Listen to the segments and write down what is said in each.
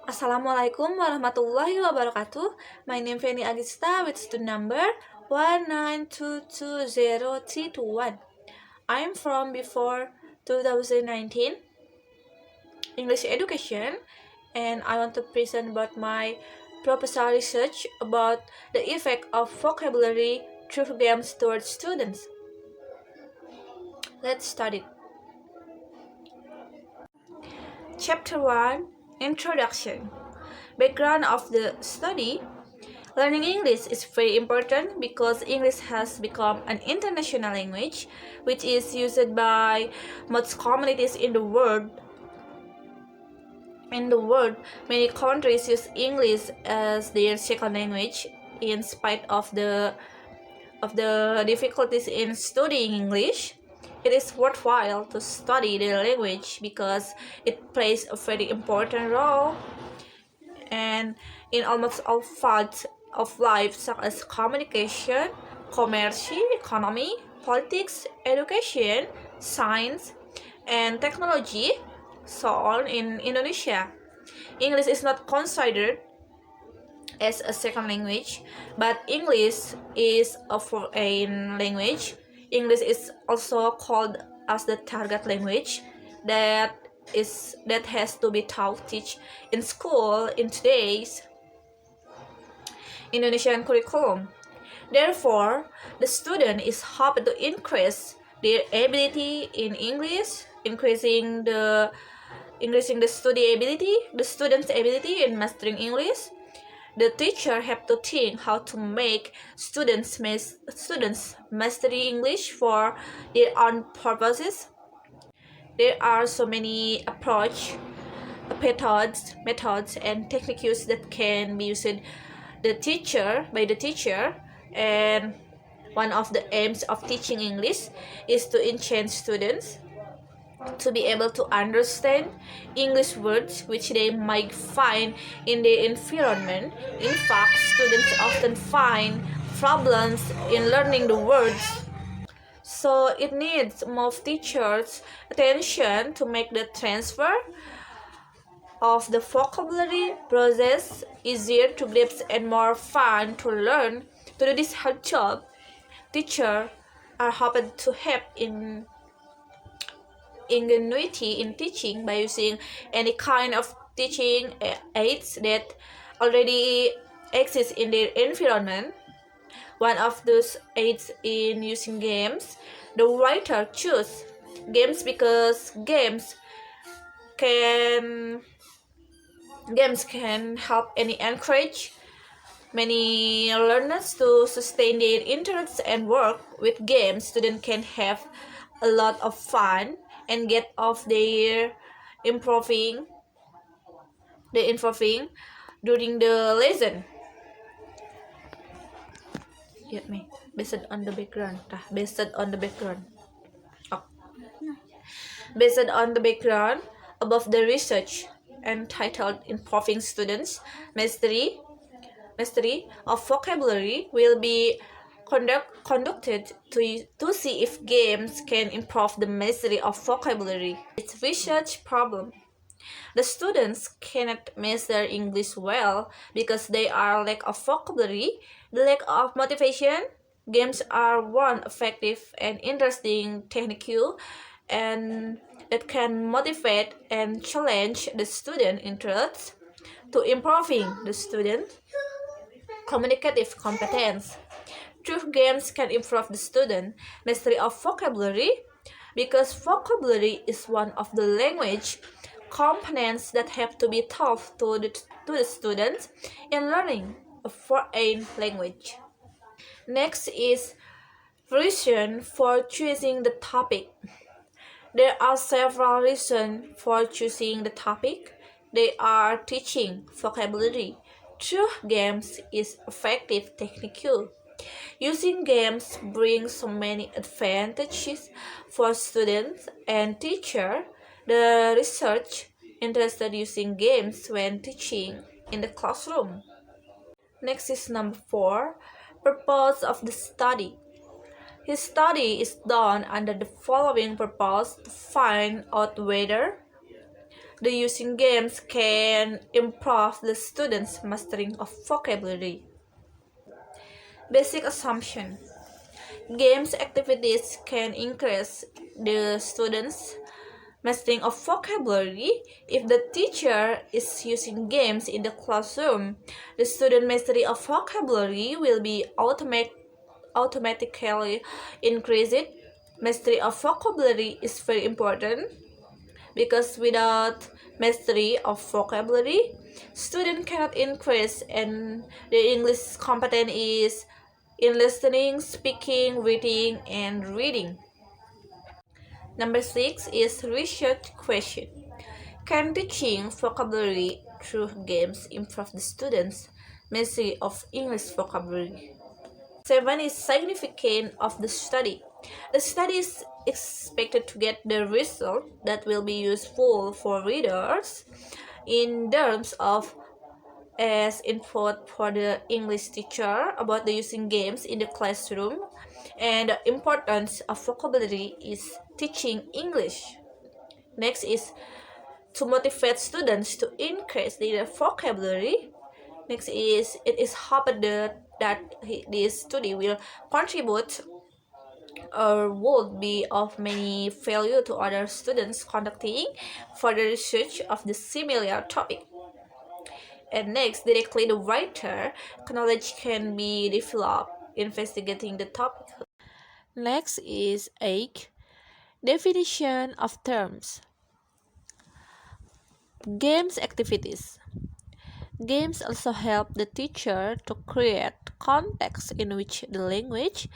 Assalamualaikum warahmatullahi wabarakatuh. My name Feni Agista with student number 1922031. I'm from before 2019 English education, and I want to present about my proposal research about the effect of vocabulary through games towards students. Let's start it. Chapter 1, Introduction. Background of the study. Learning English is very important because English has become an international language which is used by most communities in the world. Many countries use English as their second language in spite of the difficulties in studying English. It is worthwhile to study the language because it plays a very important role and in almost all fields of life such as communication, commerce, economy, politics, education, science, and technology, so on in Indonesia. English is not considered as a second language, but English is a foreign language. English is also called as the target language that has to be teach in school in today's Indonesian curriculum. Therefore, the student is hoped to increase their ability in English, increasing the student's ability in mastering English. The teacher have to think how to make students mastery English for their own purposes. There are so many methods, and techniques that can be used by the teacher, and one of the aims of teaching English is to enchant students to be able to understand English words which they might find in their environment. In fact, students often find problems in learning the words, so it needs more teachers' attention to make the transfer of the vocabulary process easier to grasp and more fun to learn. To do this hard job, teachers are hoped to help in ingenuity in teaching by using any kind of teaching aids that already exist in their environment. One of those aids in using games. The writer chose games because can help and encourage many learners to sustain their interests and work with games. Students can have a lot of fun and get off their improving during the lesson. Get me based on the background. Oh. Based on the background above, the research entitled Improving Students Mastery of Vocabulary will be conducted to see if games can improve the mastery of vocabulary. It's research problem. The students cannot master English well because they are lack of vocabulary, the lack of motivation. Games are one effective and interesting technique and that can motivate and challenge the student interests to improving the student communicative competence. Through games can improve the student mastery of vocabulary because vocabulary is one of the language components that have to be taught to the students in learning a foreign language. Next is reason for choosing the topic. There are several reasons for choosing the topic. They are teaching vocabulary through games is effective technique. Using games brings so many advantages for students and teachers. The research interested using games when teaching in the classroom. Next is number 4, purpose of the study. His study is done under the following purpose: to find out whether The using games can improve the students' mastering of vocabulary. Basic assumption. Games activities can increase the students' mastering of vocabulary. If the teacher is using games in the classroom, the student mastery of vocabulary will be automatically increased. Mastery of vocabulary is very important because without mastery of vocabulary, student cannot increase and the English competence is in listening, speaking, reading, and reading. Number 6 is research question. Can teaching vocabulary through games improve the students' mastery of English vocabulary? 7 is significance of the study. The study is expected to get the result that will be useful for readers in terms of as input for the English teacher about the using games in the classroom and the importance of vocabulary is teaching English. Next is to motivate students to increase their vocabulary. Next is it is hoped that this study will contribute or would be of many value to other students conducting further research of the similar topic. And next, directly the writer, knowledge can be developed investigating the topic. Next is 8. Definition of terms. Games activities. Games also help the teacher to create context in which the language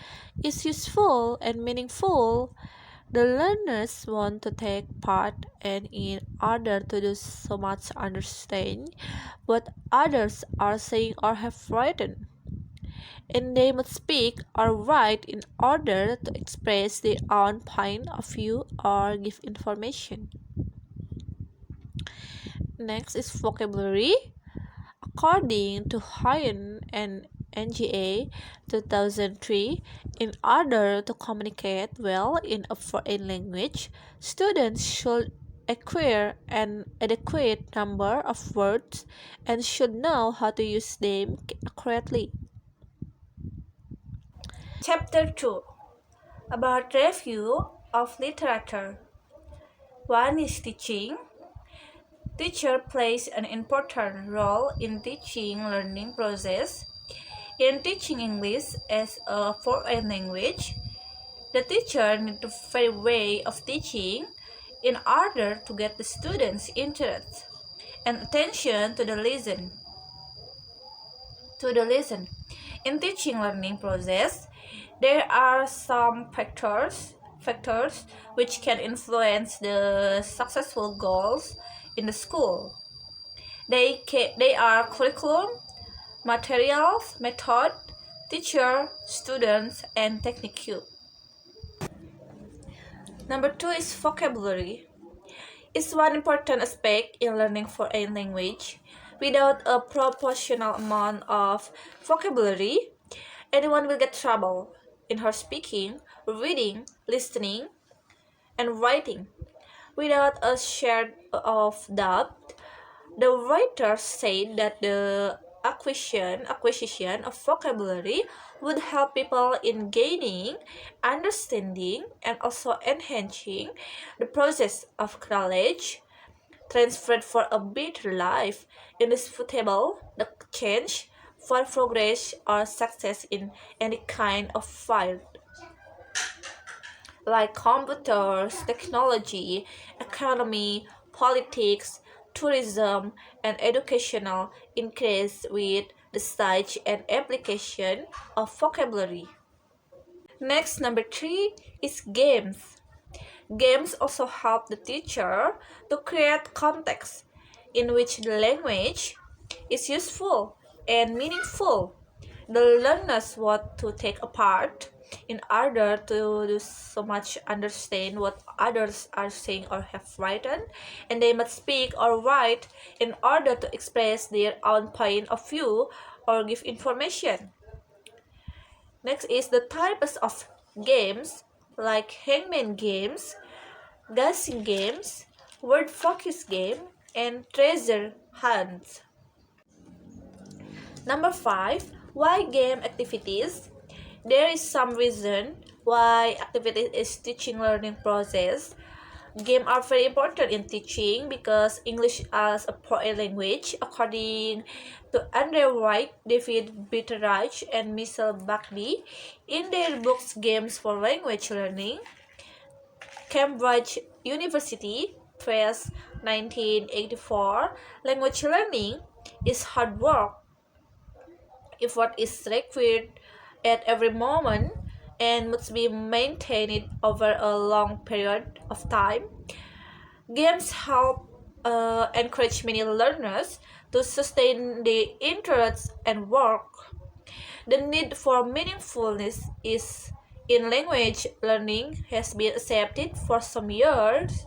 is useful and meaningful. The learners want to take part, and in order to do so much understand what others are saying or have written. And they must speak or write in order to express their own point of view or give information. Next is vocabulary. According to Hyen and NGA 2003, in order to communicate well in a foreign language, students should acquire an adequate number of words and should know how to use them accurately. Chapter 2 about review of literature. 1 is teaching. Teacher plays an important role in teaching learning process. In teaching English as a foreign language, the teacher needs to find a way of teaching in order to get the students' interest and attention to the lesson. In teaching learning process, there are some factors which can influence the successful goals in the school. They are curriculum, materials, method, teacher, students, and technique. Number 2 is vocabulary. It's one important aspect in learning foreign language. Without a proportional amount of vocabulary, anyone will get trouble in her speaking, reading, listening, and writing. Without a shade of doubt, the writers said that the acquisition of vocabulary would help people in gaining, understanding, and also enhancing the process of knowledge transferred for a better life. Indisputable, the change for progress or success in any kind of field like computers, technology, economy, politics, tourism, and educational increase with the stage and application of vocabulary. Next, number 3 is games. Games also help the teacher to create context in which the language is useful and meaningful. The learners want to take a part in order to do so much understand what others are saying or have written, and they must speak or write in order to express their own point of view or give information. Next is the types of games like hangman games, guessing games, word focus game, and treasure hunts. Number 5. Why game activities? There is some reason why activities is teaching learning process. Games are very important in teaching because English as a foreign language, according to Andre White, David Bitterreich, and Michelle Buckley, in their books Games for Language Learning. Cambridge University Press 1984. Language learning is hard work. Effort is required at every moment and must be maintained over a long period of time. Games help encourage many learners to sustain their interests and work. The need for meaningfulness is in language learning has been accepted for some years,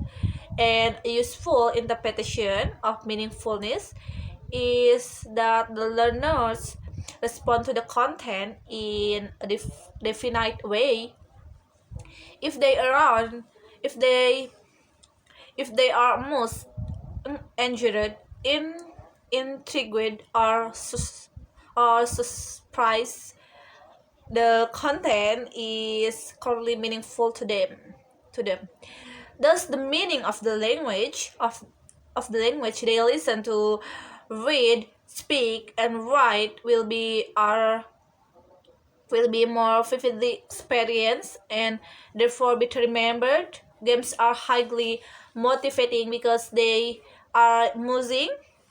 and a useful interpretation of meaningfulness is that the learners respond to the content in a definite way. If they are if they if they are most injured, intrigued, or surprised, the content is clearly meaningful to them. Thus, the meaning of the language they listen to, read, speak, and write will be more vividly experienced and therefore better remembered. Games are highly motivating because they are amusing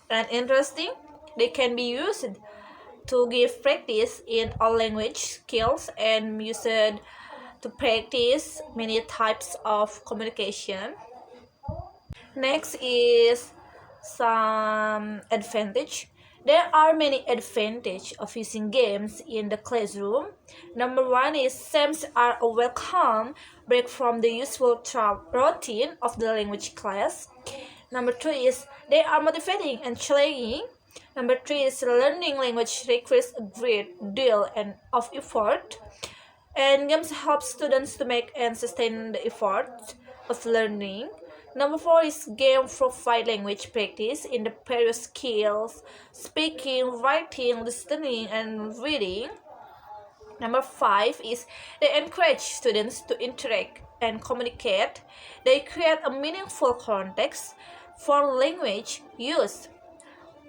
and interesting. They can be used to give practice in all language skills and used to practice many types of communication. Next is some advantage. There are many advantages of using games in the classroom. Number 1 is games are a welcome break from the usual routine of the language class. Number 2 is they are motivating and challenging. Number 3 is learning language requires a great deal of effort, and games help students to make and sustain the effort of learning. Number 4 is game provide language practice in the various skills: speaking, writing, listening, and reading. Number 5 is they encourage students to interact and communicate. They create a meaningful context for language use.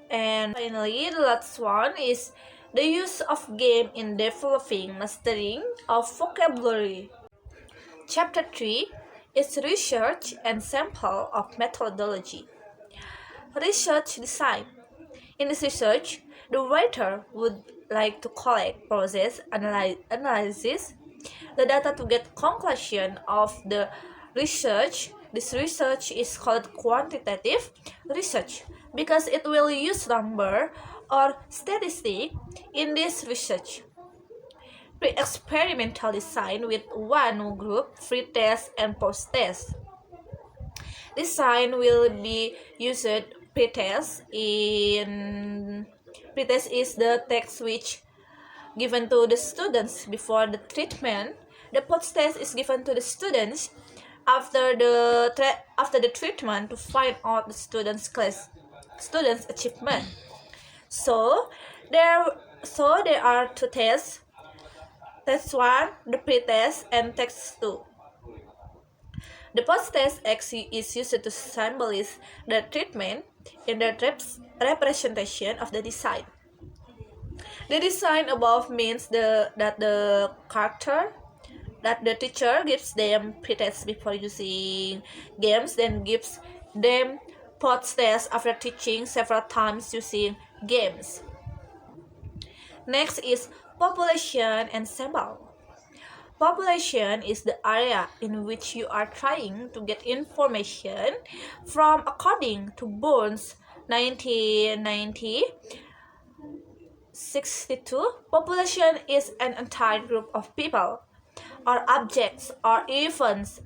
And finally, the last one is the use of game in developing mastering of vocabulary. Chapter 3 is research and sample of methodology. Research design. In this research, the writer would like to collect, process, analysis the data to get conclusion of the research. This research is called quantitative research because it will use number or statistic in this research. Pre-experimental design with one group, pre-test and post-test. Design will be used pre-test. In pre-test is the text which given to the students before the treatment. The post-test is given to the students after the treatment to find out the students' achievement. So there are two tests. Test 1, the pre-test, and test 2. The post-test is used to symbolize the treatment in the representation of the design. The design above means that the teacher gives them pre-test before using games, then gives them post-test after teaching several times using games. Next is population and sample. Population is the area in which you are trying to get information from. According to Burns 1962, population is an entire group of people or objects or events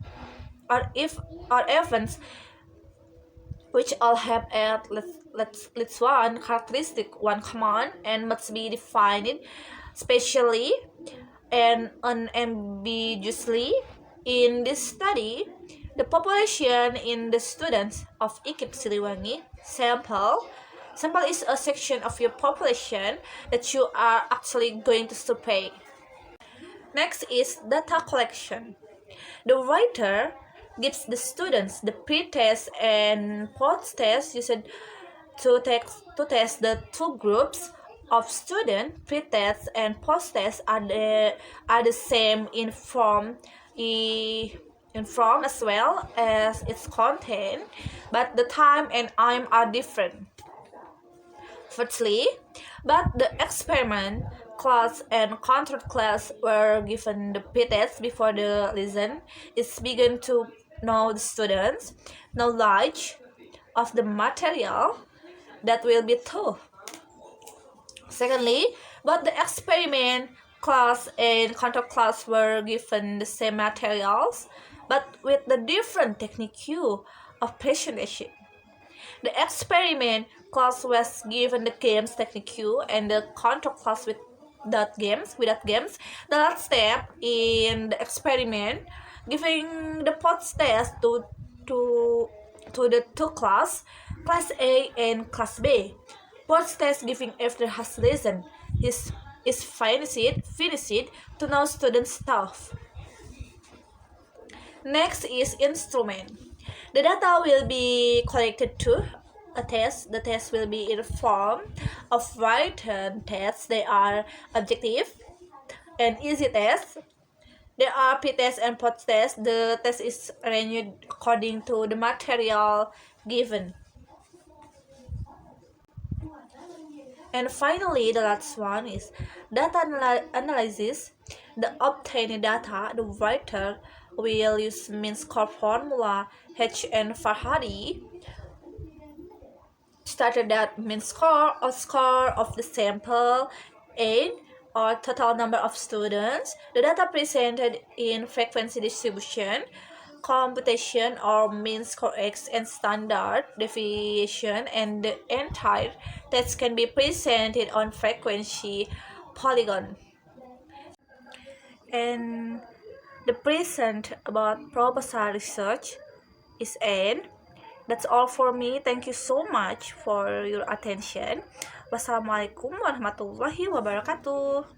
which all have at least one characteristic, one command, and must be defined specially and unambiguously. In this study, The population in the students of IKIP Siliwangi sample is a section of your population that you are actually going to survey. Next is data collection. The writer gives the students the pre-test and post-test used to test the two groups of students. Pre-test and post-test are the same in form as well as its content, but the time and aim are different. Firstly, but the experiment class and control class were given the pre-test before the lesson is begun to know the students' knowledge of the material that will be taught. Secondly, but the experiment class and control class were given the same materials, but with the different technique of presentation. The experiment class was given the games technique and the control class without games. The last step in the experiment, giving the post test to the two class A and class B. Post test giving after has listened is finished to know student stuff. Next is instrument. The data will be collected to a test. The test will be in the form of written tests. They are objective and easy tests. There are pre-test and post-test. The test is arranged according to the material given. And finally, the last one is data analysis. The obtained data, the writer will use mean score formula H and Farhadi started that mean score or score of the sample and or total number of students, the data presented in frequency distribution, computation or mean score X and standard deviation, and the entire test can be presented on frequency polygon. And the present about proposal research is end. That's all for me. Thank you so much for your attention. Wassalamualaikum warahmatullahi wabarakatuh.